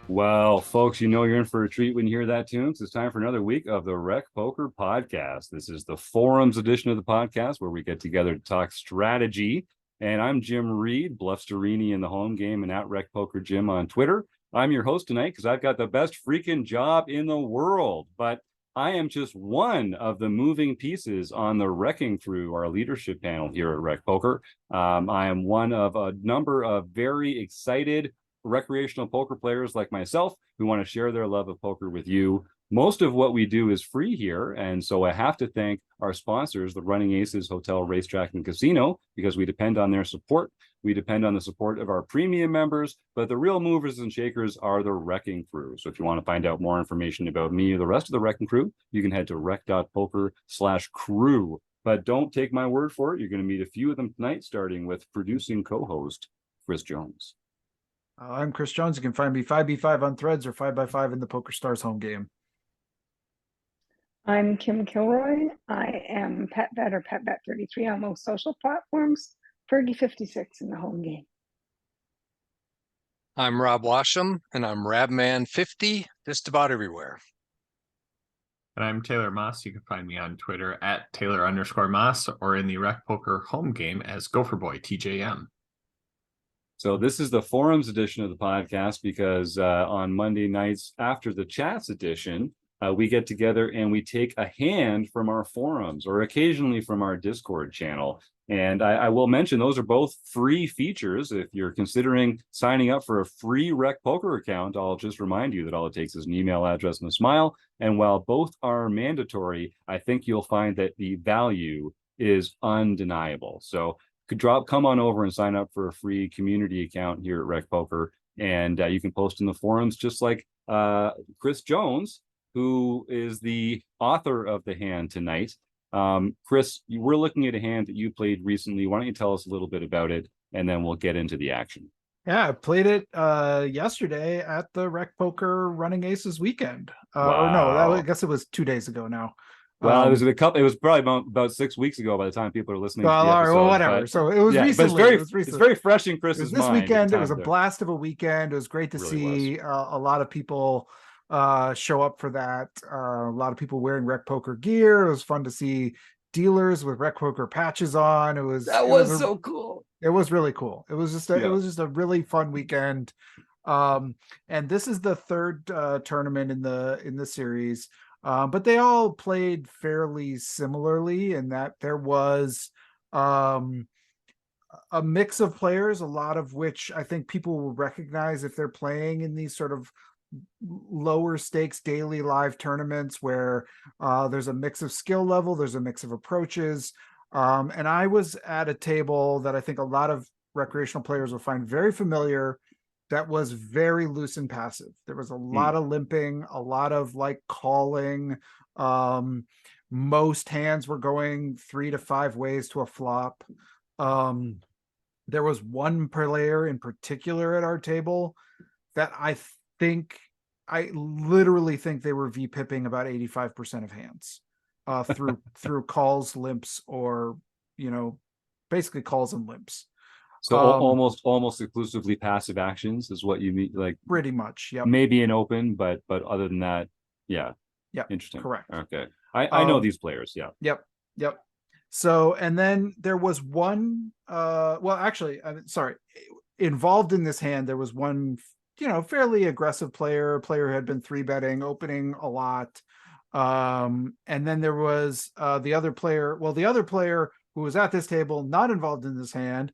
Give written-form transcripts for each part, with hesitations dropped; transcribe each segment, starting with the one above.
Well, folks, you know you're in for a treat when you hear that tune. It's time for another week of the Rec Poker Podcast. This is the forums edition of the podcast where we get together to talk strategy. And I'm Jim Reed, Bluffsterini in the home game and at Rec Poker Jim on Twitter. I'm your host tonight because I've got the best freaking job in the world. But I am just one of the moving pieces on the Wrecking Through our leadership panel here at Rec Poker. I am one of a number of very excited recreational poker players like myself who want to share their love of poker with you. Most of what we do is free here. And so I have to thank our sponsors, the Running Aces Hotel, Racetrack, and Casino, because we depend on their support. We depend on the support of our premium members, but the real movers and shakers are the Wrecking Crew. So if you want to find out more information about me or the rest of the Wrecking Crew, you can head to rec.poker/crew. But don't take my word for it. You're going to meet a few of them tonight, starting with producing co-host Chris Jones. I'm Chris Jones. You can find me 5v5 on Threads or 5x5 in the Poker Stars home game. I'm Kim Kilroy. I am PetVet or PetVet33 on most social platforms. Fergie56 in the home game. I'm Rob Washam, and I'm Rabman50 just about everywhere. And I'm Taylor Moss. You can find me on Twitter at Taylor_Moss or in the Rec Poker home game as Gopherboy TJM. So this is the forums edition of the podcast because on Monday nights after the chats edition, we get together and we take a hand from our forums or occasionally from our Discord channel. And I will mention those are both free features. If you're considering signing up for a free Rec Poker account, I'll just remind you that all it takes is an email address and a smile. And while both are mandatory, I think you'll find that the value is undeniable. So come on over and sign up for a free community account here at Rec Poker. And you can post in the forums just like Chris Jones, who is the author of the hand tonight. Chris, we're looking at a hand that you played recently. Why don't you tell us a little bit about it, and then we'll get into the action. Yeah, I played it yesterday at the Rec Poker Running Aces weekend. Wow. Or no, I guess it was 2 days ago now. Well, it was it was probably about 6 weeks ago by the time people are listening to the episode. Well, whatever. But, so it was recently. It's very fresh in Chris's mind. This weekend, it was a blast of a weekend. It was great to see a lot of people show up for that. A lot of people wearing Rec Poker gear. It was fun to see dealers with Rec Poker patches on. It was so cool. It was really cool. It was just a really fun weekend. And this is the third tournament in the series. But they all played fairly similarly in that there was a mix of players, a lot of which I think people will recognize if they're playing in these sort of lower stakes daily live tournaments where there's a mix of skill level, there's a mix of approaches. And I was at a table that I think a lot of recreational players will find very familiar that was very loose and passive. There was a lot of limping, a lot of like calling. Most hands were going 3 to 5 ways to a flop. There was one player in particular at our table that I literally think they were V-pipping about 85% of hands through calls, limps, or basically calls and limps. So almost exclusively passive actions is what you mean, like pretty much. Yeah. Maybe an open, but other than that, yeah. Yeah. Interesting. Correct. Okay. I know these players. Yeah. Yep. So, and then there was one. Involved in this hand, there was one, fairly aggressive player who had been 3-betting, opening a lot. And then there was the other player. Well, the other player who was at this table, not involved in this hand,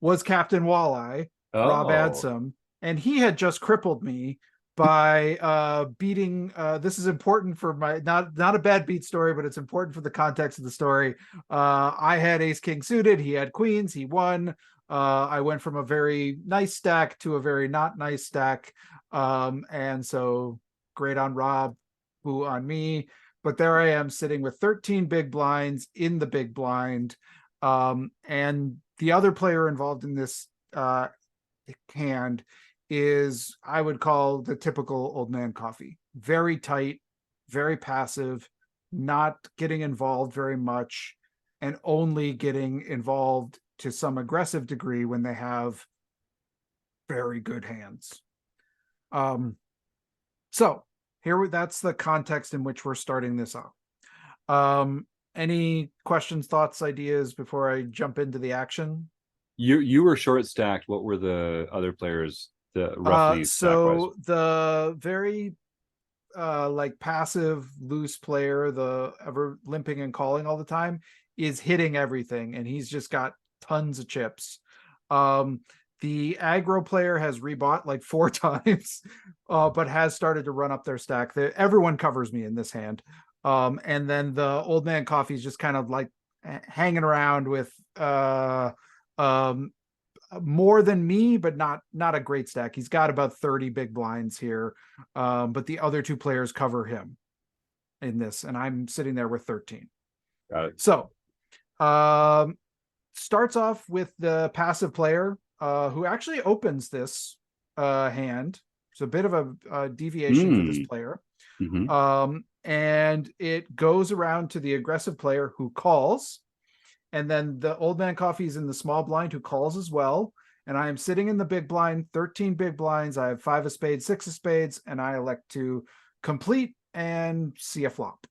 was Captain Walleye, Rob Adsom, and he had just crippled me by beating. This is important for my not a bad beat story, but it's important for the context of the story. I had ace king suited, he had queens, he won. I went from a very nice stack to a very not nice stack, and so great on Rob, boo on me. But there I am sitting with 13 big blinds in the big blind, and the other player involved in this hand is, I would call, the typical old man coffee. Very tight, very passive, not getting involved very much, and only getting involved to some aggressive degree when they have very good hands. So that's the context in which we're starting this off. Any questions, thoughts, ideas before I jump into the action? You were short stacked. What were the other players? The roughly stack wise. So the very like passive loose player, the ever limping and calling all the time, is hitting everything, and he's just got tons of chips. The aggro player has rebought like 4 times, but has started to run up their stack. Everyone covers me in this hand. And then the old man coffee is just kind of like hanging around with more than me, but not a great stack. He's got about 30 big blinds here, but the other 2 players cover him in this, and I'm sitting there with 13. Got it. So starts off with the passive player, who actually opens this hand. It's a bit of a deviation for this player. Mhm. And it goes around to the aggressive player who calls, and then the old man coffee is in the small blind who calls as well. And I am sitting in the big blind, 13 big blinds. I have 5 of spades, 6 of spades, and I elect to complete and see a flop.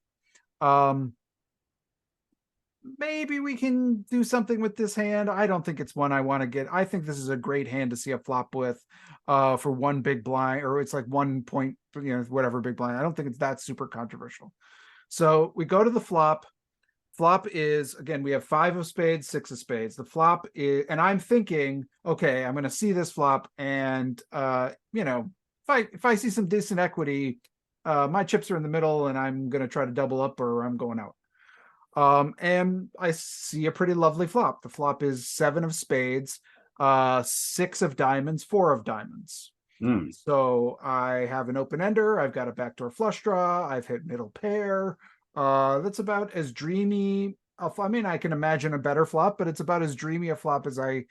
Maybe we can do something with this hand. I don't think it's one I want to get. I think this is a great hand to see a flop with, for 1 big blind, or it's like 1 point, whatever big blind. I don't think it's that super controversial. So we go to the flop. Flop is, again, we have 5 of spades, 6 of spades. The flop is, and I'm thinking, okay, I'm going to see this flop, and if I see some decent equity, my chips are in the middle, and I'm going to try to double up, or I'm going out. And I see a pretty lovely flop. The flop is 7 of spades, 6 of diamonds, 4 of diamonds. So I have an open ender. I've got a backdoor flush draw. I've hit middle pair. That's about as dreamy. I mean, I can imagine a better flop, but it's about as dreamy a flop as I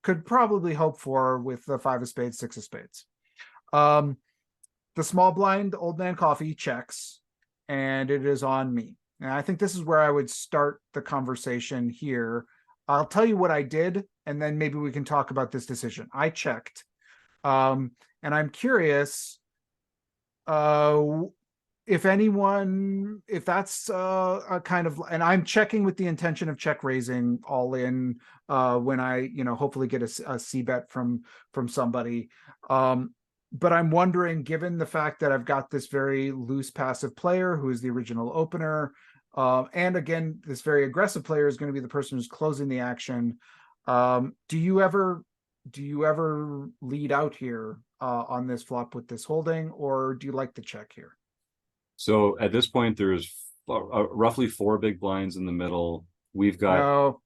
could probably hope for with the 5 of spades, 6 of spades. The small blind, old man coffee, checks, and it is on me. And I think this is where I would start the conversation here. I'll tell you what I did, and then maybe we can talk about this decision. I checked, and I'm curious if that's a kind of, and I'm checking with the intention of check raising all in when I, hopefully get a C bet from somebody. But I'm wondering, given the fact that I've got this very loose passive player who is the original opener, and again, this very aggressive player is going to be the person who's closing the action. Do you ever lead out here on this flop with this holding, or do you like the check here? So at this point, there's roughly 4 big blinds in the middle. We've got No,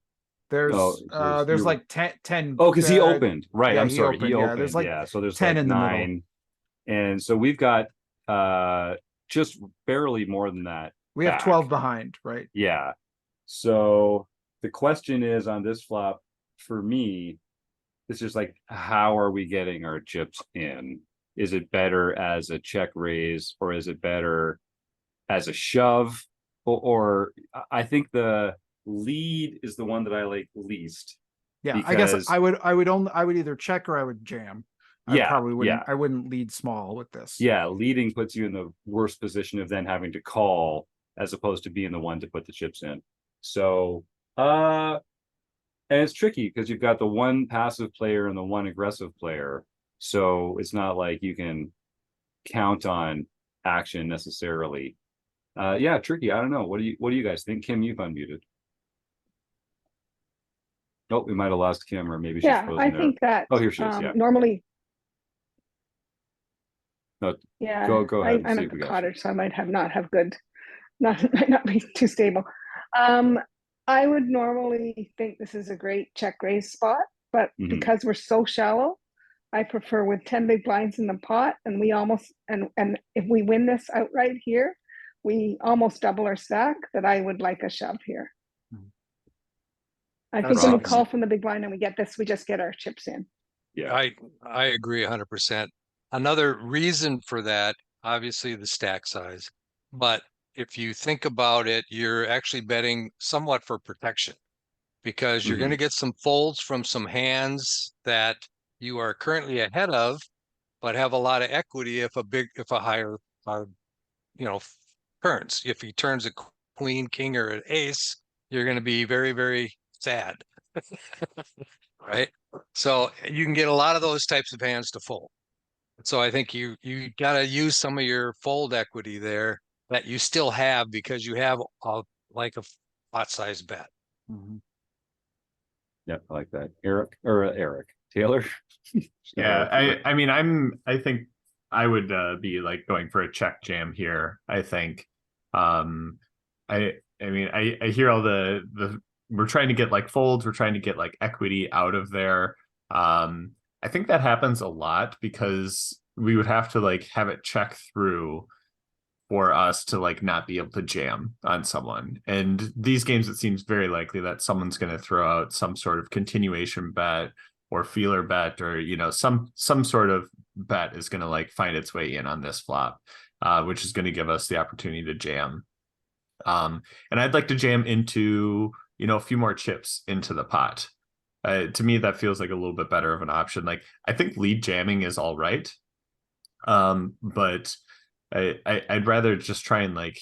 there's you're like 10. Oh, because he opened, right? Yeah, I'm he sorry, opened, he yeah, opened. there's like Yeah, so there's 10 like in the middle. 9, and so we've got just barely more than that. We have back. 12 behind, right? Yeah. So the question is, on this flop, for me, it's just like, how are we getting our chips in? Is it better as a check raise, or is it better as a shove? Or I think the lead is the one that I like least. Yeah, I guess because- I would either check or I would jam. I Yeah, probably wouldn't. yeah. I wouldn't lead small with this. Yeah, leading puts you in the worst position of then having to call, as opposed to being the one to put the chips in. So and it's tricky because you've got the one passive player and the one aggressive player. So it's not like you can count on action necessarily. Yeah, tricky. I don't know. What do you guys think? Kim, you've unmuted. Oh, we might have lost Kim, or maybe she's Yeah, frozen I there. think that Oh, here she is. Yeah. normally. No, Yeah, go ahead and I'm see at if we the got cottage, so I might not have good, might not be too stable. I would normally think this is a great check raise spot, but Mhm. because we're so shallow, I prefer with 10 big blinds in the pot, and we almost, and if we win this outright here, we almost double our stack, that I would like a shove here. I think when we Rocks. call from the big blind and we get this, we just get our chips in. Yeah. I agree 100%. Another reason for that, obviously the stack size, but if you think about it, you're actually betting somewhat for protection, because you're going to get some folds from some hands that you are currently ahead of, but have a lot of equity if a higher, turns. If he turns a queen, king, or an ace, you're going to be very, very sad. Right? So you can get a lot of those types of hands to fold. So I think you got to use some of your fold equity there that you still have because you have a pot size bet. Yeah, I like that. Eric Taylor. Yeah, I mean, I think I would be like going for a check jam here. I think, I mean, I hear all the we're trying to get like folds, we're trying to get like equity out of there. I think that happens a lot because we would have to like have it check through for us to like not be able to jam on someone. And these games, it seems very likely that someone's going to throw out some sort of continuation bet or feeler bet, or, you know, some sort of bet is going to like find its way in on this flop, which is going to give us the opportunity to jam. And I'd like to jam into, you know, a few more chips into the pot. To me, that feels like a little bit better of an option. Like, I think lead jamming is all right. But I'd rather just try and like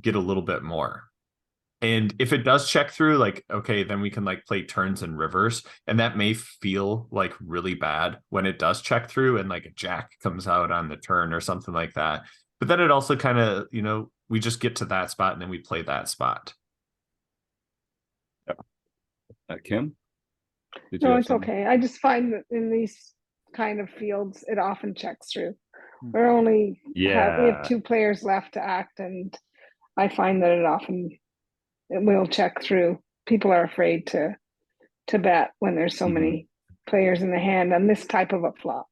get a little bit more. And if it does check through, like, okay, then we can like play turns and rivers. And that may feel like really bad when it does check through and like a jack comes out on the turn or something like that. But then it also kind of, you know, we just get to that spot and then we play that spot. Kim? No, it's okay. I just find that in these kind of fields, it often checks through. We're only we have 2 players left to act, and I find that it will check through. People are afraid to bet when there's so many players in the hand on this type of a flop.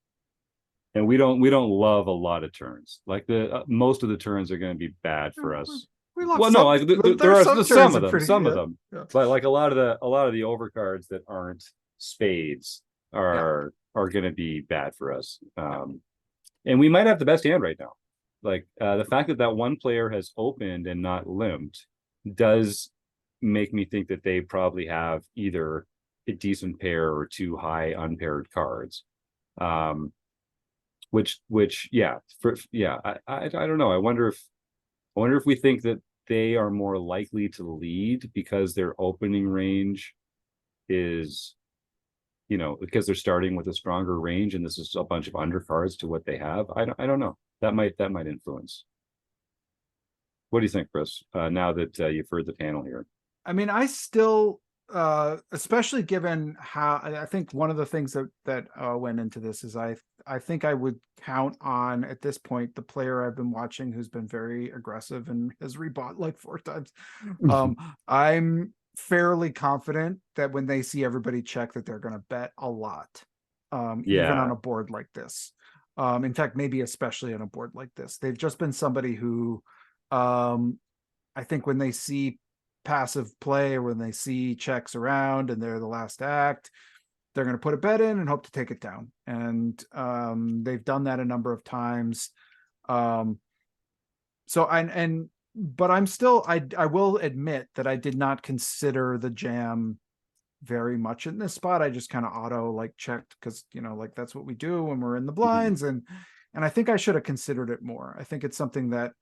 And we don't love a lot of turns. Like the most of the turns are going to be bad for us. We love Well, some, no, like there are some of them, but like a lot of the overcards that aren't spades are going to be bad for us. And we might have the best hand right now. Like the fact that one player has opened and not limped does make me think that they probably have either a decent pair or 2 high unpaired cards. Which I don't know. I wonder if we think that they are more likely to lead because their opening range is, you know, because they're starting with a stronger range and this is a bunch of undercards to what they have. I don't know. That might influence. What do you think, Chris? Now that you've heard the panel here. I mean, I still, especially given how I think one of the things that went into this is I think I would count on at this point the player I've been watching who's been very aggressive and has rebought like 4 times. I'm fairly confident that when they see everybody check that they're going to bet a lot, even on a board like this. In fact, maybe especially on a board like this. They've just been somebody who, I think when they see passive play or when they see checks around and they're the last act, they're going to put a bet in and hope to take it down. And they've done that a number of times. But I'm still, I will admit that I did not consider the jam very much in this spot. I just kind of auto like checked because, you know, like that's what we do when we're in the blinds. And I think I should have considered it more. I think it's something that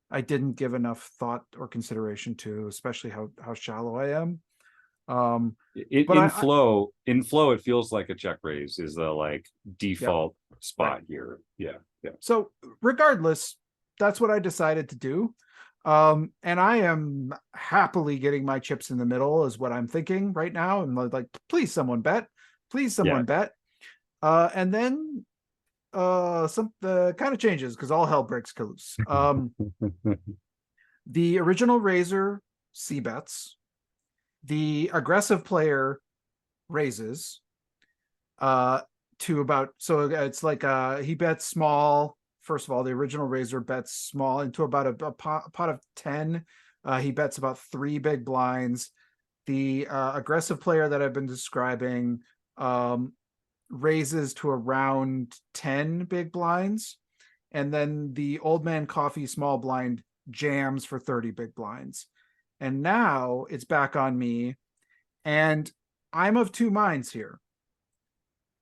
I didn't give enough thought or consideration to, especially how shallow I am. In flow, it feels like a check raise is the like default spot here. Yeah. So regardless, that's what I decided to do. And I am happily getting my chips in the middle is what I'm thinking right now. And like, please someone bet, bet. And then the kind of changes because all hell breaks loose. The original raiser C bets, the aggressive player raises to about, so it's like he bets small. First of all, the original raiser bets small into about a pot of 10. He bets about 3 big blinds. The aggressive player that I've been describing raises to around 10 big blinds. And then the old man coffee small blind jams for 30 big blinds. And now it's back on me. And I'm of 2 minds here.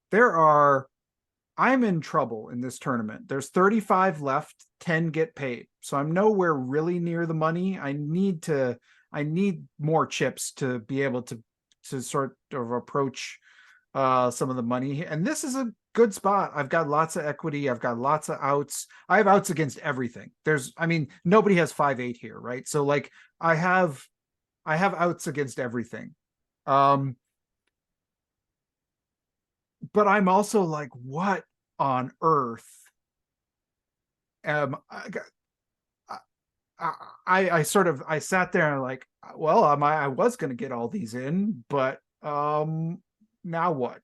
There are I'm in trouble in this tournament. There's 35 left, 10 get paid. So I'm nowhere really near the money. I need more chips to be able to sort of approach some of the money. And this is a good spot. I've got lots of equity. I've got lots of outs. I have outs against everything. Nobody has 5-8 here, right? So like I have outs against everything. But I'm also like, what on earth I sat there and like, well, I was going to get all these in, but now what?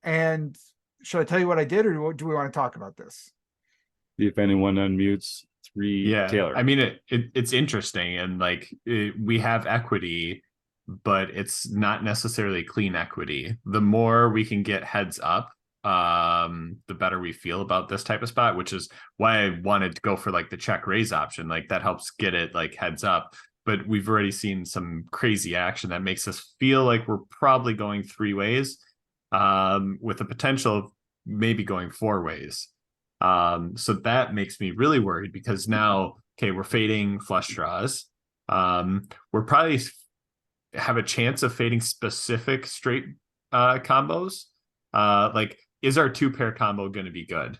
And should I tell you what I did, or do we want to talk about this? See if anyone unmutes. Taylor. I mean, it's interesting, and like we have equity, but it's not necessarily clean equity. The more we can get heads up, the better we feel about this type of spot, which is why I wanted to go for like the check raise option. Like that helps get it like heads up. But we've already seen some crazy action that makes us feel like we're probably going 3 ways, with the potential of maybe going 4 ways. So that makes me really worried, because now, okay, we're fading flush draws. We're probably have a chance of fading specific straight combos. Like, is our 2-pair combo going to be good?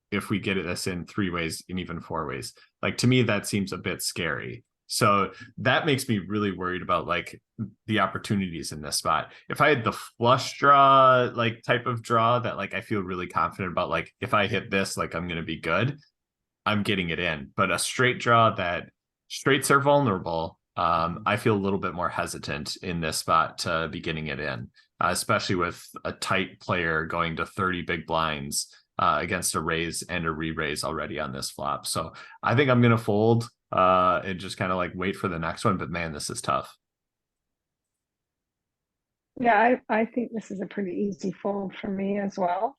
If we get this in 3 ways and even 4 ways, like to me, that seems a bit scary. So that makes me really worried about like the opportunities in this spot. If I had the flush draw, like type of draw that like I feel really confident about, like if I hit this, like I'm going to be good, I'm getting it in. But a straight draw that straights are vulnerable, I feel a little bit more hesitant in this spot to be getting it in, especially with a tight player going to 30 big blinds against a raise and a re-raise already on this flop. So I think I'm going to fold and just kind of like wait for the next one. But man, this is tough. Yeah, I think this is a pretty easy fold for me as well.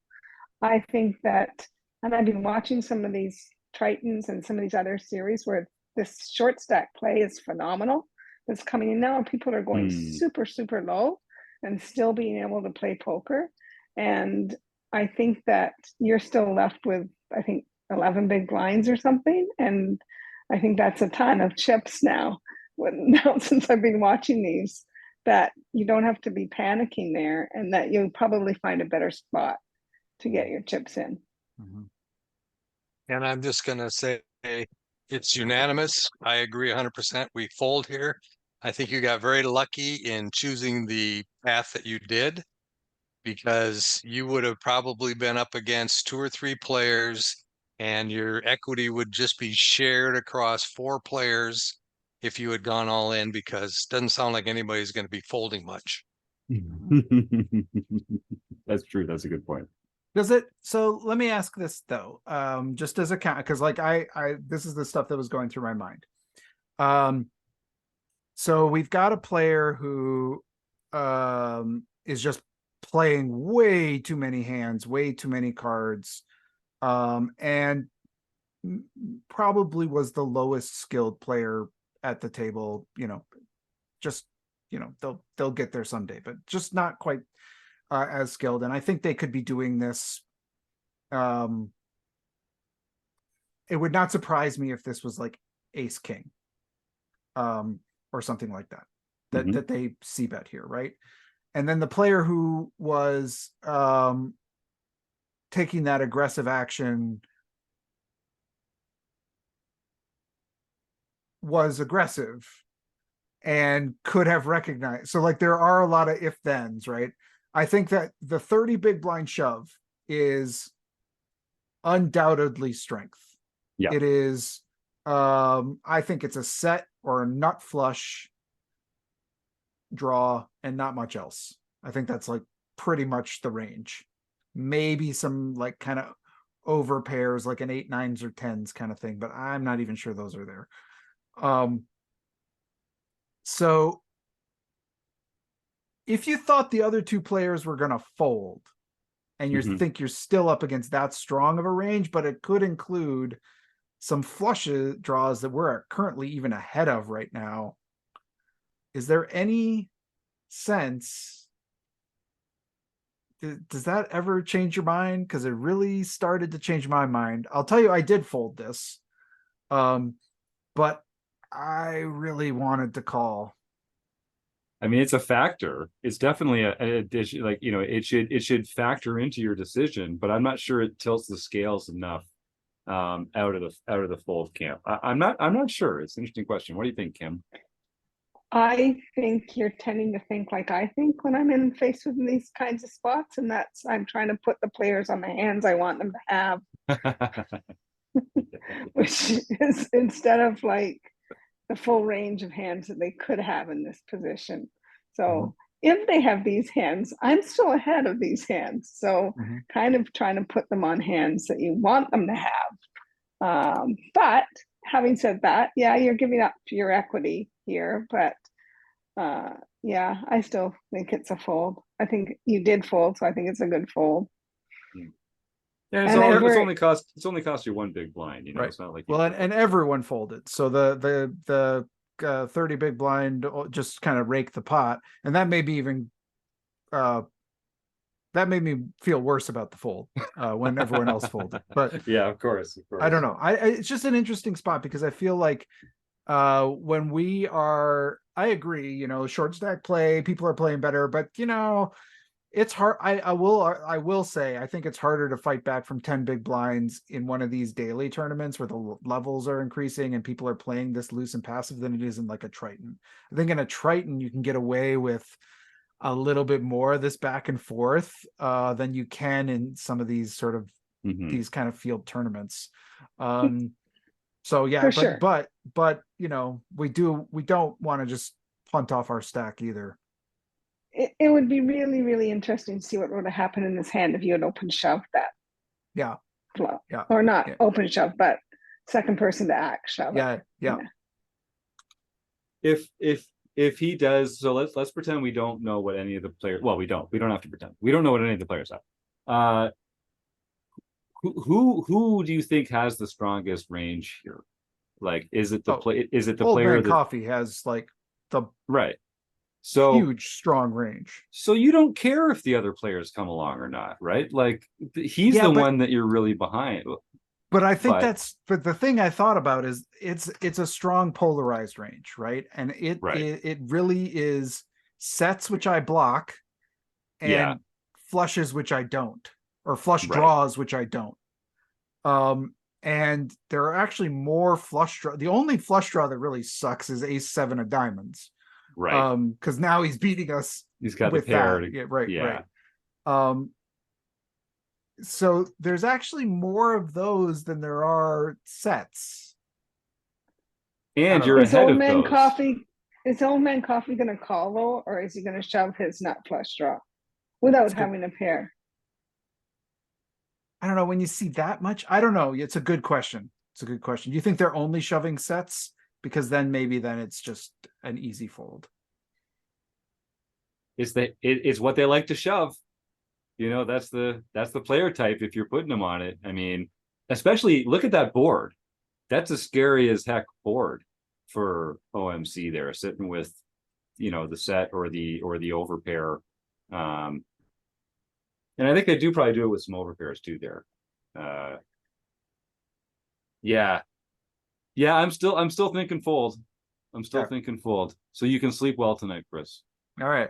I think that, and I've been watching some of these Tritons and some of these other series where this short stack play is phenomenal. That's coming in now, and people are going super, super low and still being able to play poker. And I think that you're still left with, I think, 11 big blinds or something. And I think that's a ton of chips now. Now, since I've been watching these, that you don't have to be panicking there, and that you'll probably find a better spot to get your chips in. Mm-hmm. And I'm just going to say it's unanimous. I agree 100%. We fold here. I think you got very lucky in choosing the path that you did, because you would have probably been up against 2 or 3 players, and your equity would just be shared across 4 players if you had gone all in, because it doesn't sound like anybody's going to be folding much. That's true. That's a good point. Does it? So let me ask this though, just as a count, because like I this is the stuff that was going through my mind. So we've got a player who is just playing way too many hands, way too many cards, and probably was the lowest skilled player at the table. Just they'll get there someday, but just not quite as skilled. And I think they could be doing this. It would not surprise me if this was like ace king, or something like that, that they c-bet here, right? And then the player who was taking that aggressive action was aggressive and could have recognized. So like there are a lot of if-thens, right? I think that the 30 big blind shove is undoubtedly strength. Yeah. It is, I think it's a set or a nut flush draw and not much else. I think that's like pretty much the range. Maybe some like kind of over pairs, like an 8, 9s or 10s kind of thing, but I'm not even sure those are there. So if you thought the other 2 players were going to fold, and you think you're still up against that strong of a range, but it could include some flush draws that we're currently even ahead of right now, is there any sense does that ever change your mind? Because it really started to change my mind. I'll tell you, I did fold this, but I really wanted to call. I mean, it's a factor. It's definitely an addition. Like, you know, it should factor into your decision, but I'm not sure it tilts the scales enough out of the fold camp. I'm not sure. It's an interesting question. What do you think, Kim? I think you're tending to think like I think when I'm faced with these kinds of spots, and that's I'm trying to put the players on the hands I want them to have, which is instead of like the full range of hands that they could have in this position. So if they have these hands, I'm still ahead of these hands. So kind of trying to put them on hands that you want them to have. But having said that, yeah, you're giving up your equity here, but yeah, I still think it's a fold. I think you did fold, so I think it's a good fold. Yeah, it's only cost you one big blind, you know. Right. It's not like and everyone folded. So the 30 big blind just kind of raked the pot, and that made me even that made me feel worse about the fold when everyone else folded. But yeah, of course. I don't know. It's just an interesting spot because I feel like when we are, I agree, you know, short stack play, people are playing better, but you know, it's hard. I will say, I think it's harder to fight back from 10 big blinds in one of these daily tournaments where the levels are increasing and people are playing this loose and passive than it is in like a Triton. I think in a Triton, you can get away with a little bit more of this back and forth than you can in some of these sort of these kind of field tournaments. So yeah, but you know, we don't want to just punt off our stack either. It would be really, really interesting to see what would have happened in this hand if you had open shoved that flop. Yeah. Or not open shove, but second person to act shove. Yeah. If he does, so let's pretend we don't know what any of the players. Well, we don't have to pretend. We don't know what any of the players have. Who do you think has the strongest range here? Like, is it the player that that Coffee has like the right? So huge strong range. So you don't care if the other players come along or not, right? Like he's the one that you're really behind. But I think but the thing I thought about is it's a strong polarized range, right? And it really is sets which I block and flushes which I don't, or flush draws which I don't. And there are actually more flush draw. The only flush draw that really sucks is ace-7 of diamonds. Right. Because now he's beating us. He's got with the pair. That. Right. So there's actually more of those than there are sets. And you're ahead of those. Is Old Man Coffee going to call though, or is he going to shove his nut flush draw without having a pair? I don't know. When you see that much, I don't know. It's a good question. Do you think they're only shoving sets? Because then it's just an easy fold. It's what they like to shove. You know, that's the player type if you're putting them on it. I mean, especially look at that board. That's a scary as heck board for OMC there, sitting with, you know, the set or the overpair. And I think they do probably do it with some overpairs too there. Yeah, I'm still thinking fold. I'm still thinking fold. So you can sleep well tonight, Chris. All right.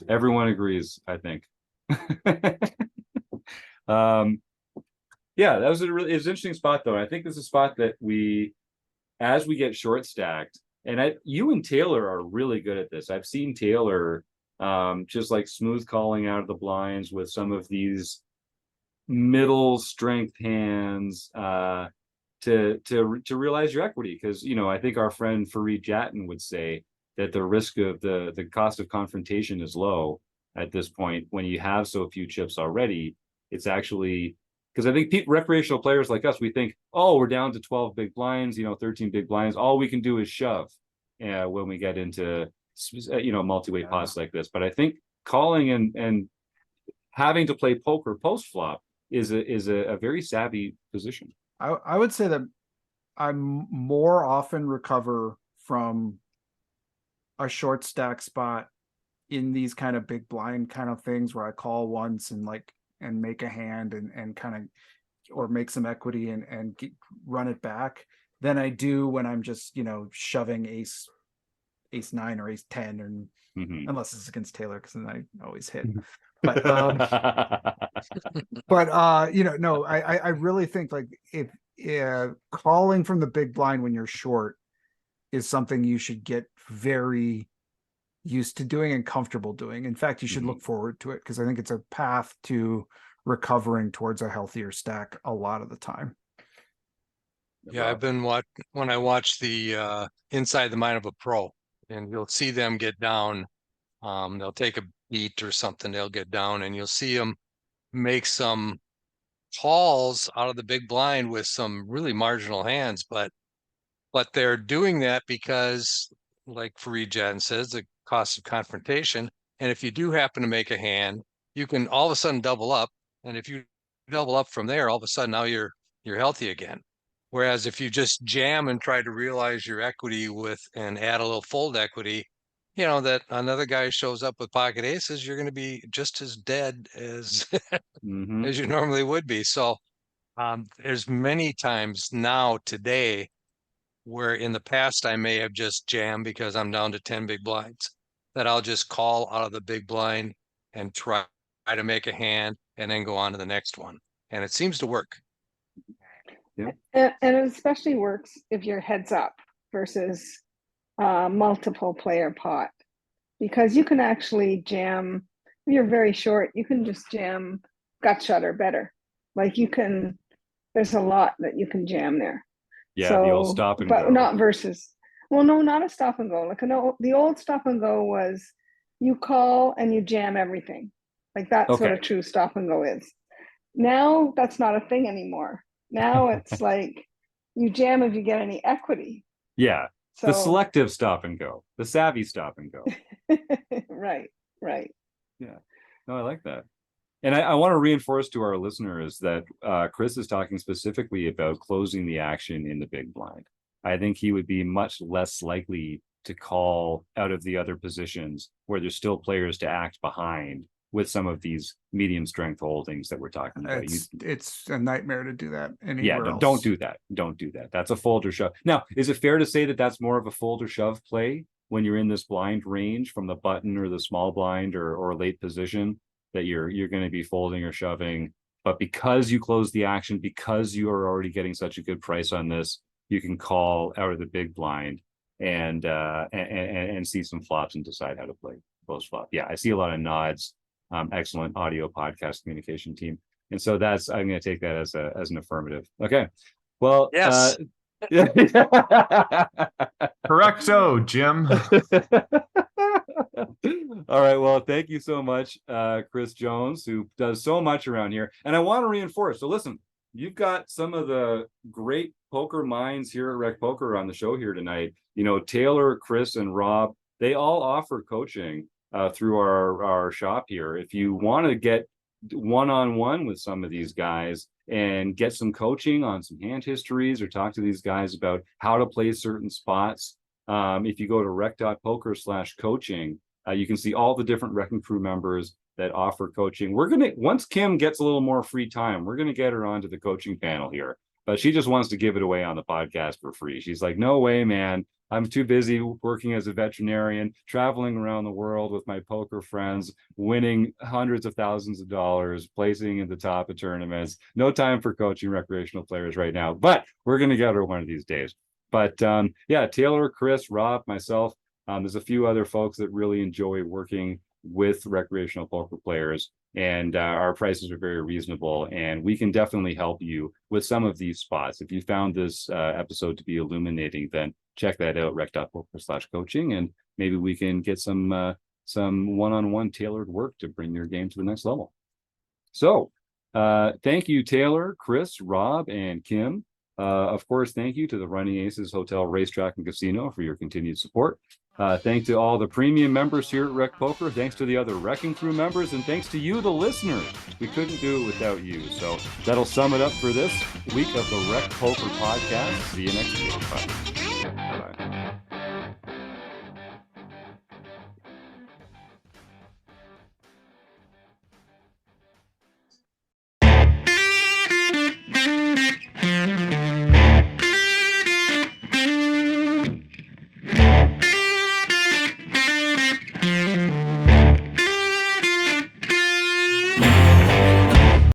Everyone agrees, I think. Yeah, that was it was an interesting spot though. I think this is a spot that as we get short stacked, and you and Taylor are really good at this. I've seen Taylor just like smooth calling out of the blinds with some of these middle strength hands to realize your equity. Because, you know, I think our friend Fareed Jatton would say that the risk of the cost of confrontation is low at this point when you have so few chips already. It's actually, because I think recreational players like us, we think, oh, we're down to 12 big blinds, 13 big blinds. All we can do is shove when we get into, multi-way pots like this. But I think calling and having to play poker post-flop is a very savvy position. I would say that I more often recover from a short stack spot in these kind of big blind kind of things where I call once and make a hand and kind of, or make some equity and run it back than I do when I'm just, shoving ace 9 or ace 10, and unless it's against Taylor, because then I always hit. But no, I really think like if calling from the big blind when you're short is something you should get very used to doing and comfortable doing. In fact, you should look forward to it, because I think it's a path to recovering towards a healthier stack a lot of the time. Yeah, I've been when I watch the Inside the Mind of a Pro, and you'll see them get down. They'll take a beat or something, they'll get down, and you'll see them make some calls out of the big blind with some really marginal hands, but they're doing that because, like Fareed Jadden says, the cost of confrontation. And if you do happen to make a hand, you can all of a sudden double up. And if you double up from there, all of a sudden now you're healthy again. Whereas if you just jam and try to realize your equity and add a little fold equity, that another guy shows up with pocket aces, you're going to be just as dead as as you normally would be. So there's many times now today where in the past I may have just jammed because I'm down to 10 big blinds, that I'll just call out of the big blind and try to make a hand and then go on to the next one. And it seems to work. Yeah. And it especially works if you're heads up versus multiple player pot, because you can actually jam, if you're very short, you can just jam gut shot or better. Like there's a lot that you can jam there. Yeah, so, the old stop and but go. Not versus, well, no, not a stop and go. Like the old stop and go was you call and you jam everything. Like that's what a true stop and go is. Now that's not a thing anymore. Now it's like you jam if you get any equity. Yeah, so, the selective stop and go, the savvy stop and go. Right. Yeah, no, I like that. And I want to reinforce to our listeners that Chris is talking specifically about closing the action in the big blind. I think he would be much less likely to call out of the other positions where there's still players to act behind with some of these medium strength holdings that we're talking about. It's a nightmare to do that anywhere else. Don't do that. Don't do that. That's a fold or shove. Now, is it fair to say that that's more of a fold or shove play when you're in this blind range from the button or the small blind or late position, that you're going to be folding or shoving, but because you close the action, because you are already getting such a good price on this, you can call out of the big blind and see some flops and decide how to play those flops. Yeah, I see a lot of nods. Excellent audio podcast communication team, and so I'm going to take that as an affirmative. Okay, well, yes. Correcto, Jim. All right, well, thank you so much, Chris Jones, who does so much around here. And I want to reinforce, so listen, you've got some of the great poker minds here at Rec Poker on the show here tonight. Taylor, Chris, and Rob, they all offer coaching through our shop here. If you want to get one-on-one with some of these guys and get some coaching on some hand histories, or talk to these guys about how to play certain spots, if you go to rec.poker/coaching, you can see all the different Wrecking Crew members that offer coaching. Once Kim gets a little more free time, we're going to get her onto the coaching panel here, but she just wants to give it away on the podcast for free. She's like, no way, man. I'm too busy working as a veterinarian, traveling around the world with my poker friends, winning hundreds of thousands of dollars, placing in the top of tournaments. No time for coaching recreational players right now, but we're going to get her one of these days. But yeah, Taylor, Chris, Rob, myself, there's a few other folks that really enjoy working with recreational poker players, and our prices are very reasonable, and we can definitely help you with some of these spots. If you found this episode to be illuminating, then check that out, rec.poker/coaching, and maybe we can get some one-on-one tailored work to bring your game to the next level. So thank you, Taylor, Chris, Rob, and Kim. Of course, thank you to the Running Aces Hotel, Racetrack, and Casino for your continued support. Thanks to all the premium members here at Rec Poker. Thanks to the other Wrecking Crew members, and thanks to you, the listeners. We couldn't do it without you. So that'll sum it up for this week of the Rec Poker Podcast. See you next week. Bye.